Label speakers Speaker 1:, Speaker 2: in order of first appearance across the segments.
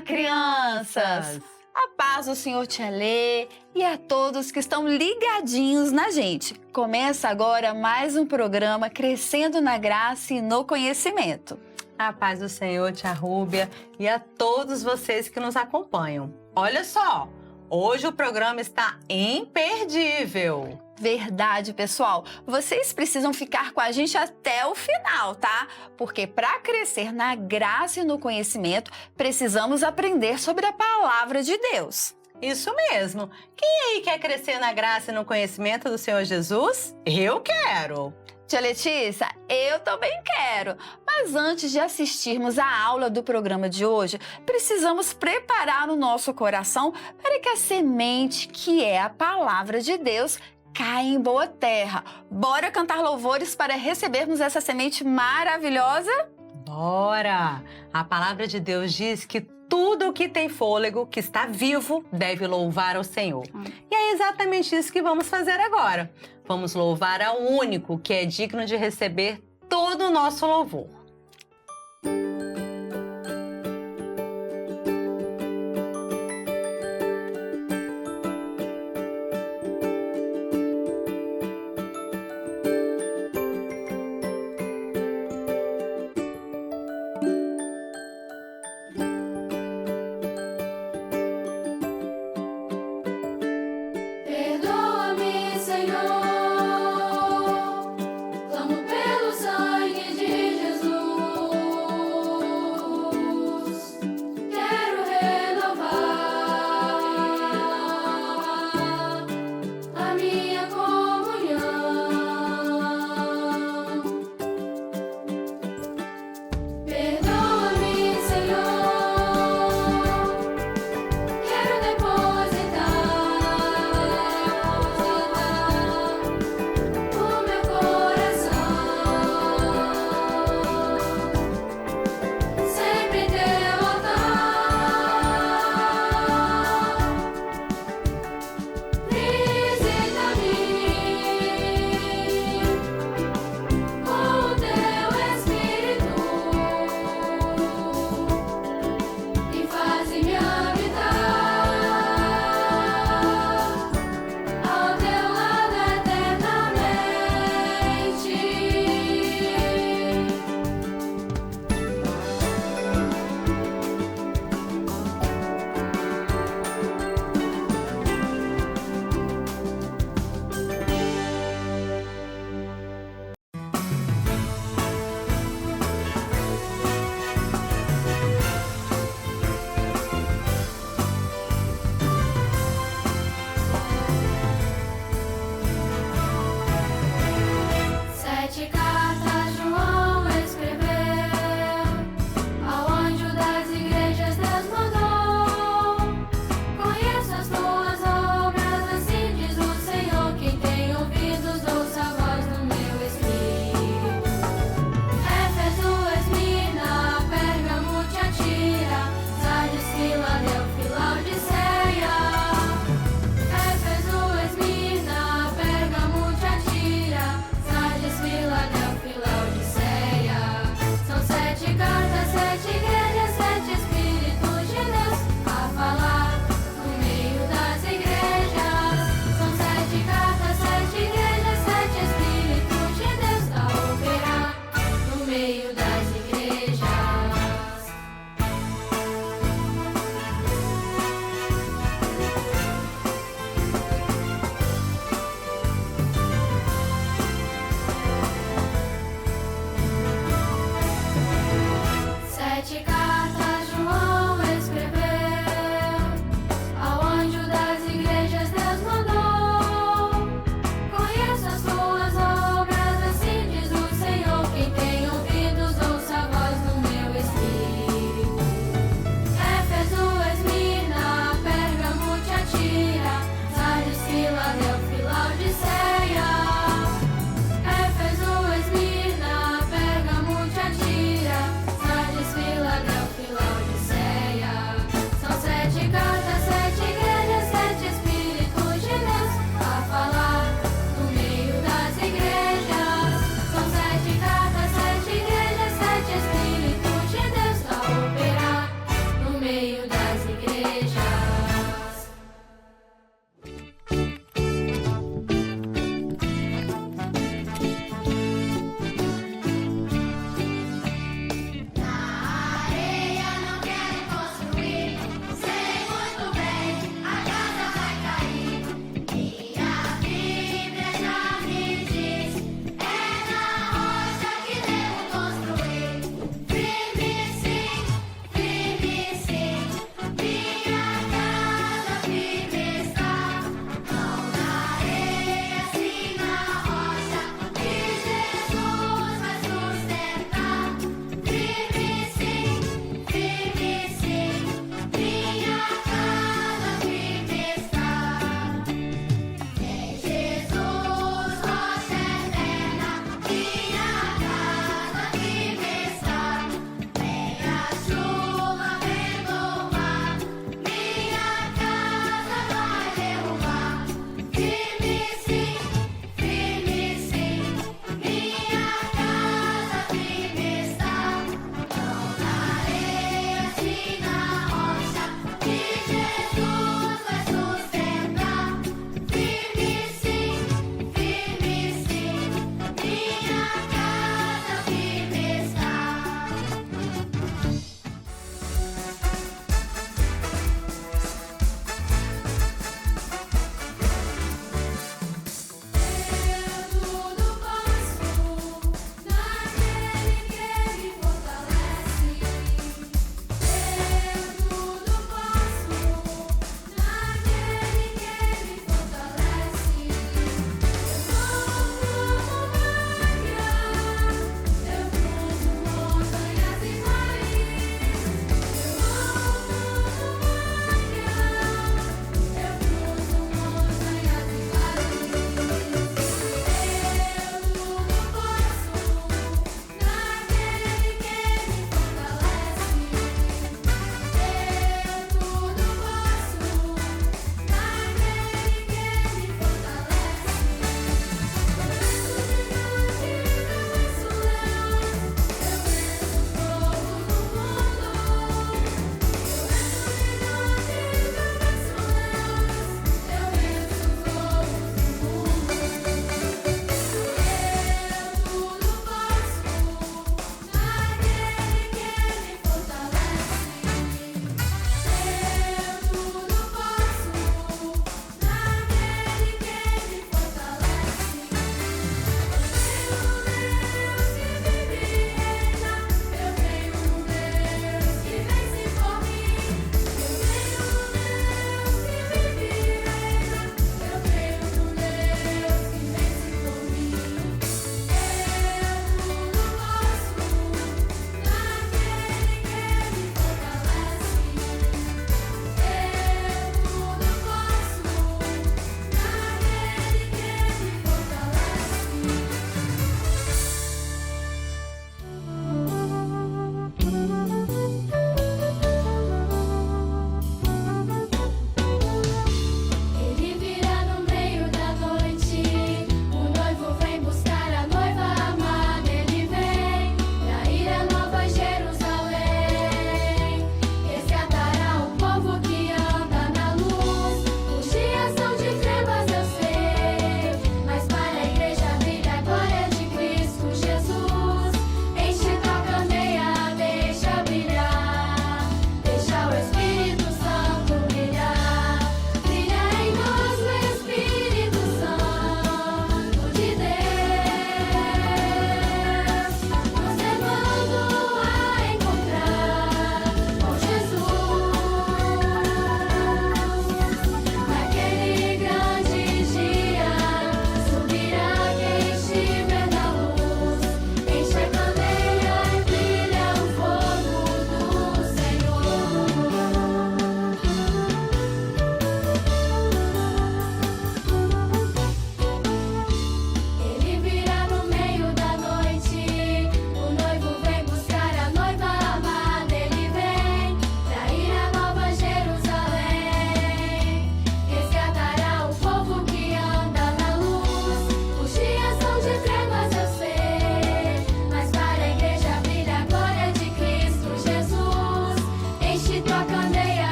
Speaker 1: Olá, crianças! A paz do Senhor te alê e a todos que estão ligadinhos na gente. Começa agora mais um programa Crescendo na Graça e no Conhecimento.
Speaker 2: A paz do Senhor, tia Rúbia, e a todos vocês que nos acompanham. Olha só, hoje o programa está imperdível.
Speaker 1: Verdade, pessoal. Vocês precisam ficar com a gente até o final, tá? Porque para crescer na graça e no conhecimento, precisamos aprender sobre a palavra de Deus.
Speaker 2: Isso mesmo. Quem aí quer crescer na graça e no conhecimento do Senhor Jesus? Eu quero!
Speaker 1: Tia Letícia, eu também quero. Mas antes de assistirmos à aula do programa de hoje, precisamos preparar o nosso coração para que a semente, que é a palavra de Deus, caia em boa terra. Bora cantar louvores para recebermos essa semente maravilhosa?
Speaker 2: Bora! A palavra de Deus diz que tudo o que tem fôlego, que está vivo, deve louvar ao Senhor. E é exatamente isso que vamos fazer agora. Vamos louvar ao único que é digno de receber todo o nosso louvor.
Speaker 3: Perdoa-me, Senhor, clamo pelo sangue de Jesus.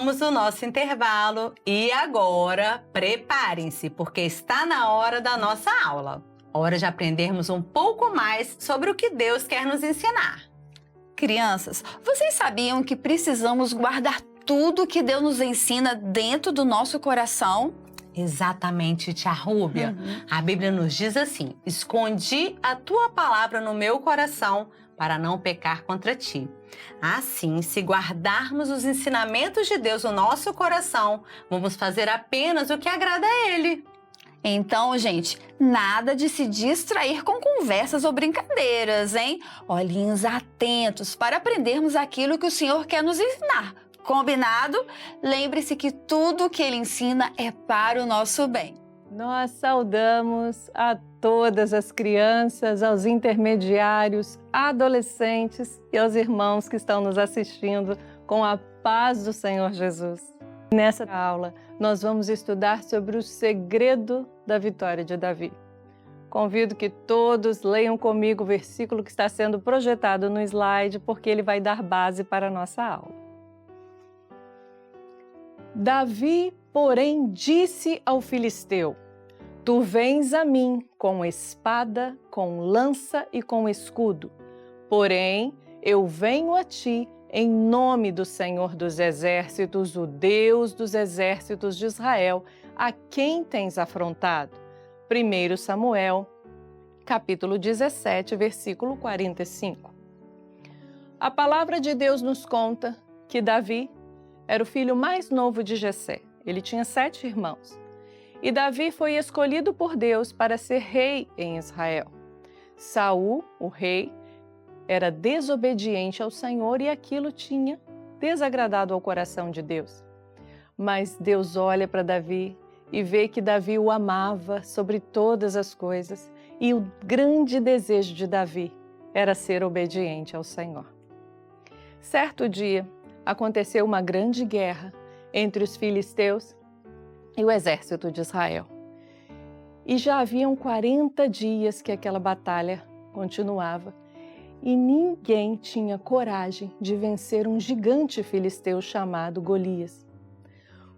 Speaker 2: Voltamos no nosso intervalo e agora preparem-se, porque está na hora da nossa aula. Hora de aprendermos um pouco mais sobre o que Deus quer nos ensinar.
Speaker 1: Crianças, vocês sabiam que precisamos guardar tudo que Deus nos ensina dentro do nosso coração?
Speaker 2: Exatamente, tia Rúbia. A Bíblia nos diz assim: escondi a tua palavra no meu coração para não pecar contra ti. Assim, se guardarmos os ensinamentos de Deus no nosso coração, vamos fazer apenas o que agrada a Ele.
Speaker 1: Então, gente, nada de se distrair com conversas ou brincadeiras, hein? Olhinhos atentos para aprendermos aquilo que o Senhor quer nos ensinar. Combinado? Lembre-se que tudo o que Ele ensina é para o nosso bem.
Speaker 3: Nós saudamos a todas as crianças, aos intermediários, adolescentes e aos irmãos que estão nos assistindo com a paz do Senhor Jesus. Nessa aula, nós vamos estudar sobre o segredo da vitória de Davi. Convido que todos leiam comigo o versículo que está sendo projetado no slide, porque ele vai dar base para a nossa aula. Davi, porém, disse ao filisteu: Tu vens a mim com espada, com lança e com escudo. Porém, eu venho a ti em nome do Senhor dos Exércitos, o Deus dos Exércitos de Israel, a quem tens afrontado. 1 Samuel, capítulo 17, versículo 45. A palavra de Deus nos conta que Davi era o filho mais novo de Jessé. Ele tinha 7 irmãos. E Davi foi escolhido por Deus para ser rei em Israel. Saul, o rei, era desobediente ao Senhor e aquilo tinha desagradado ao coração de Deus. Mas Deus olha para Davi e vê que Davi o amava sobre todas as coisas e o grande desejo de Davi era ser obediente ao Senhor. Certo dia, aconteceu uma grande guerra entre os filisteus e o exército de Israel. E já haviam 40 dias que aquela batalha continuava e ninguém tinha coragem de vencer um gigante filisteu chamado Golias.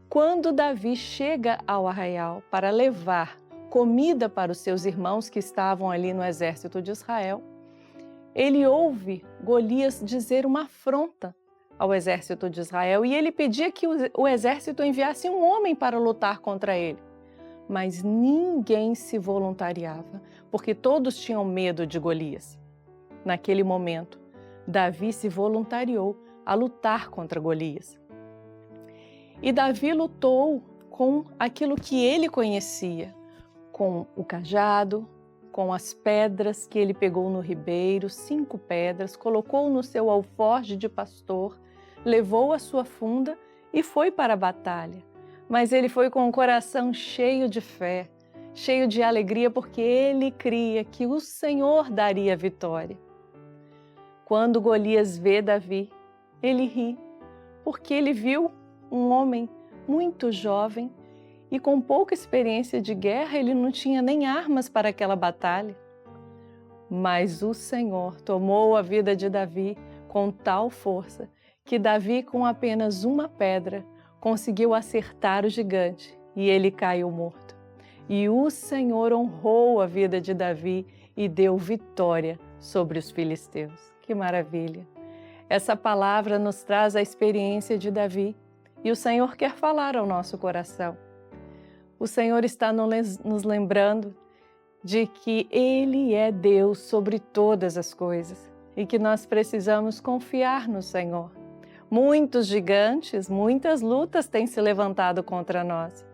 Speaker 3: Quando Davi chega ao arraial para levar comida para os seus irmãos que estavam ali no exército de Israel, ele ouve Golias dizer uma afronta ao exército de Israel e ele pedia que o exército enviasse um homem para lutar contra ele. Mas ninguém se voluntariava, porque todos tinham medo de Golias. Naquele momento, Davi se voluntariou a lutar contra Golias. E Davi lutou com aquilo que ele conhecia, com o cajado, com as pedras que ele pegou no ribeiro, 5 pedras, colocou no seu alforje de pastor, levou a sua funda e foi para a batalha. Mas ele foi com o coração cheio de fé, cheio de alegria, porque ele cria que o Senhor daria vitória. Quando Golias vê Davi, ele ri, porque ele viu um homem muito jovem e com pouca experiência de guerra, ele não tinha nem armas para aquela batalha. Mas o Senhor tomou a vida de Davi com tal força que Davi, com apenas uma pedra, conseguiu acertar o gigante e ele caiu morto. E o Senhor honrou a vida de Davi e deu vitória sobre os filisteus. Que maravilha! Essa palavra nos traz a experiência de Davi e o Senhor quer falar ao nosso coração. O Senhor está nos lembrando de que Ele é Deus sobre todas as coisas e que nós precisamos confiar no Senhor. Muitos gigantes, muitas lutas têm se levantado contra nós,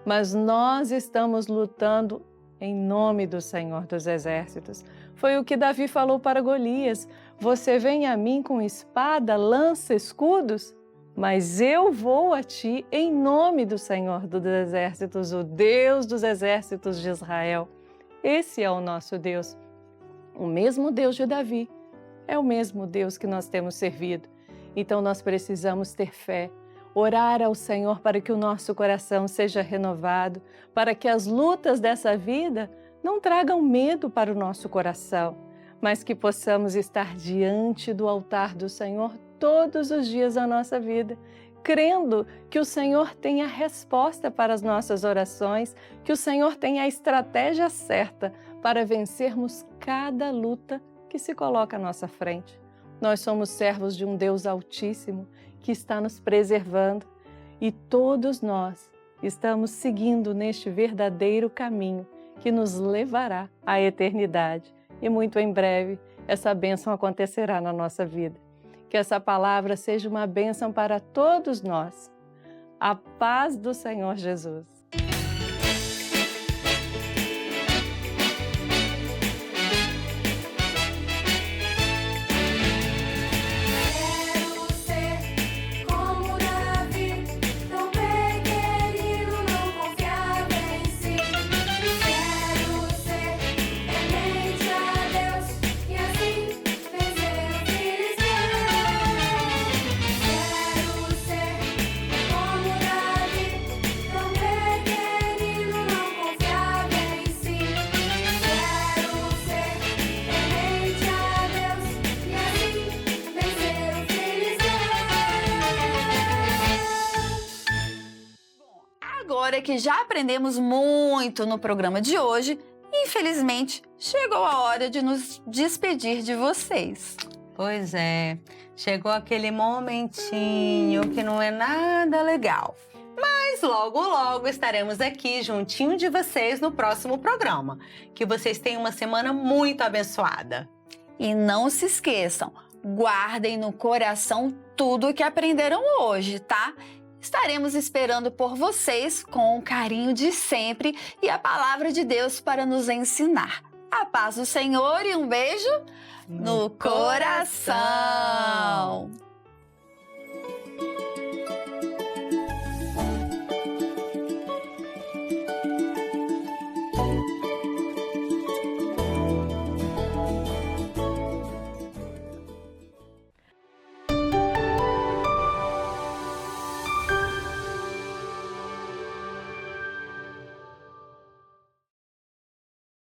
Speaker 3: mas nós estamos lutando em nome do Senhor dos Exércitos. Foi o que Davi falou para Golias: você vem a mim com espada, lança, escudos, mas eu vou a ti em nome do Senhor dos Exércitos, o Deus dos Exércitos de Israel. Esse é o nosso Deus. O mesmo Deus de Davi é o mesmo Deus que nós temos servido. Então nós precisamos ter fé, orar ao Senhor para que o nosso coração seja renovado, para que as lutas dessa vida não tragam medo para o nosso coração, mas que possamos estar diante do altar do Senhor todos os dias da nossa vida, crendo que o Senhor tem a resposta para as nossas orações, que o Senhor tem a estratégia certa para vencermos cada luta que se coloca à nossa frente. Nós somos servos de um Deus Altíssimo que está nos preservando e todos nós estamos seguindo neste verdadeiro caminho que nos levará à eternidade. E muito em breve essa bênção acontecerá na nossa vida. Que essa palavra seja uma bênção para todos nós. A paz do Senhor Jesus.
Speaker 1: Agora que já aprendemos muito no programa de hoje, infelizmente chegou a hora de nos despedir de vocês.
Speaker 2: Pois é, chegou aquele momentinho que não é nada legal. Mas logo, logo estaremos aqui juntinho de vocês no próximo programa. Que vocês tenham uma semana muito abençoada.
Speaker 1: E não se esqueçam, guardem no coração tudo o que aprenderam hoje, tá? Estaremos esperando por vocês com o carinho de sempre e a palavra de Deus para nos ensinar. A paz do Senhor e um beijo no coração!